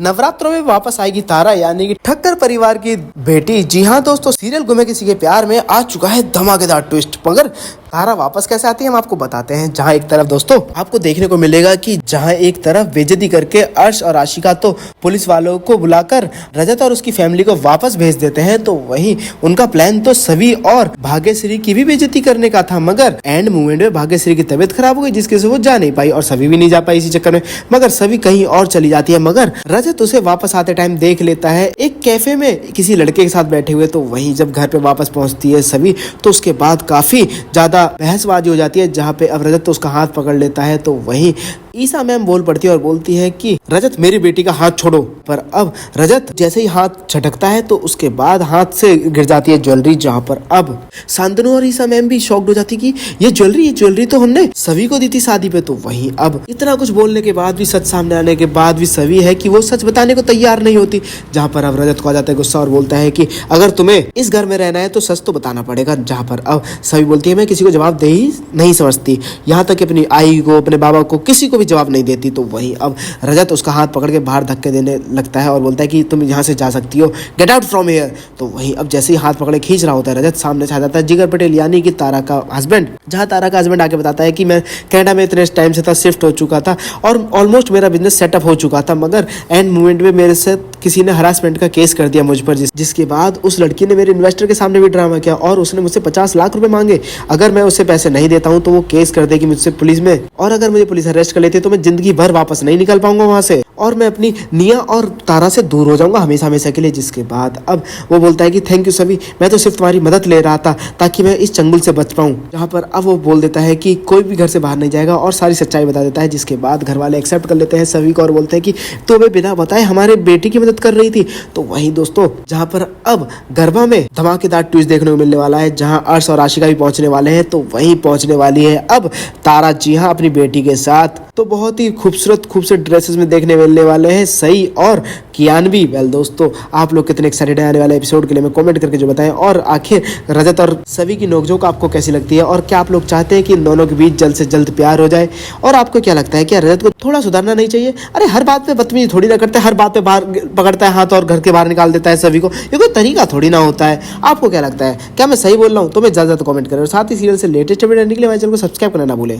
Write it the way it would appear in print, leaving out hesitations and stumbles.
नवरात्रों में वापस आएगी तारा यानी कि ठक्कर परिवार की बेटी। जी हाँ दोस्तों, सीरियल गुमे किसी के प्यार में आ चुका है धमाकेदार ट्विस्ट। मगर तारा वापस कैसे आती है हम आपको बताते हैं। जहाँ एक तरफ दोस्तों आपको देखने को मिलेगा कि जहाँ एक तरफ बेइज्जती करके अर्श और आशिका तो पुलिस वालों को बुलाकर रजत और उसकी फैमिली को वापस भेज देते हैं, तो वहीं उनका प्लान तो सभी और भाग्यश्री की भी बेइज्जती करने का था। मगर एंड मोमेंट में भाग्यश्री की तबीयत खराब हो गई, जिसकी वजह से वो जा नहीं पाई और सभी भी नहीं जा पाई इसी चक्कर में। मगर सभी कहीं और चली जाती है। मगर रजत उसे वापस आते टाइम देख लेता है एक कैफे में किसी लड़के के साथ बैठे हुए। तो वहीं जब घर पे वापस पहुंचती है सभी, तो उसके बाद काफी ज्यादा बहसबाजी हो जाती है, जहाँ पे अब रजत तो उसका हाथ पकड़ लेता है। तो वहीं ईसा मैम बोल पड़ती है और बोलती है कि रजत मेरी बेटी का हाथ छोड़ो। पर अब रजत जैसे ही हाथ झटकता है तो उसके बाद हाथ से गिर जाती है ज्वेलरी, जहाँ पर अब शांतनु और ईसा मैम भी शॉक्ड हो जाती कि ये ज्वेलरी तो हमने सभी को दी थी शादी पे। तो वहीं अब इतना कुछ बोलने के बाद भी, सच सामने आने के बाद भी सभी है कि वो सच बताने को तैयार नहीं होती। जहाँ पर अब रजत को आ जाता है गुस्सा और बोलता है कि अगर तुम्हें इस घर में रहना है तो सच तो बताना पड़ेगा। जहाँ पर अब सभी बोलती है मैं किसी को जवाब दे ही नहीं समझती, यहाँ तक कि अपनी आई को, अपने बाबा को, किसी को भी जवाब नहीं देती। तो वहीं अब रजत उसका हाथ पकड़ के बाहर धक्के देने लगता है और बोलता है कि तुम यहाँ से जा सकती हो, गेट आउट फ्रॉम हियर। तो वहीं अब जैसे ही हाथ पकड़े खींच रहा होता है रजत, सामने से आ जाता है जिगर पटेल यानी कि तारा का हस्बैंड। जहाँ तारा का हस्बैंड आके बताता है कि मैं कनाडा में इतने टाइम से था, शिफ्ट हो चुका था और ऑलमोस्ट मेरा बिजनेस सेटअप हो चुका था, मगर एंड मोमेंट में मेरे से किसी ने हरासमेंट का केस कर दिया मुझ पर, जिसके बाद उस लड़की ने मेरे इन्वेस्टर के सामने भी ड्रामा किया और उसने मुझसे 50 लाख रुपए मांगे। अगर मैं उससे पैसे नहीं देता हूं तो वो केस कर देगी मुझसे पुलिस में, और अगर मुझे पुलिस अरेस्ट कर लेती है तो मैं जिंदगी भर वापस नहीं निकल पाऊंगा वहां से, और मैं अपनी निया और तारा से दूर हो जाऊंगा हमेशा हमेशा के लिए। जिसके बाद अब वो बोलता है कि थैंक यू सभी, मैं तो सिर्फ तुम्हारी मदद ले रहा था ताकि मैं इस चंगुल से बच पाऊं। जहां पर अब वो बोल देता है कि कोई भी घर से बाहर नहीं जाएगा और सारी सच्चाई बता देता है। जिसके बाद घर वाले एक्सेप्ट कर लेते हैं सभी को और बोलते हैं कि तो वे बिना बताए हमारे बेटी की मदद कर रही थी। तो वहीं दोस्तों जहां पर अब गरबा में धमाकेदार ट्विस्ट देखने को मिलने वाला है, जहां अर्श और आशिका भी पहुंचने वाले हैं, तो वहीं पहुंचने वाली है अब तारा। जी हाँ, अपनी बेटी के साथ तो बहुत ही खूबसूरत ड्रेसेस में देखने मिलने वाले हैं सई और कियानवी। वेल दोस्तों, आप लोग कितने एक्साइटेड है आने वाले एपिसोड के लिए, मैं कमेंट करके जो बताएं। और आखिर रजत और सभी की नोकझोंक आपको कैसी लगती है, और क्या आप लोग चाहते हैं कि इन दोनों के बीच जल्द से जल्द प्यार हो जाए? और आपको क्या लगता है क्या रजत को थोड़ा सुधरना नहीं चाहिए? अरे हर बात पे बदतमीजी थोड़ी ना करते, हर बात पे बाहर पकड़ता है हाथ और घर के बाहर निकाल देता है सभी को, ये कोई तरीका थोड़ी ना होता है। आपको क्या लगता है, क्या मैं सही बोल रहा हूँ? तो मैं ज्यादा कमेंट करें और साथ ही सीरियल से लेटेस्ट अपडेट जानने के लिए हमारे चैनल को सब्सक्राइब करना ना भूलें।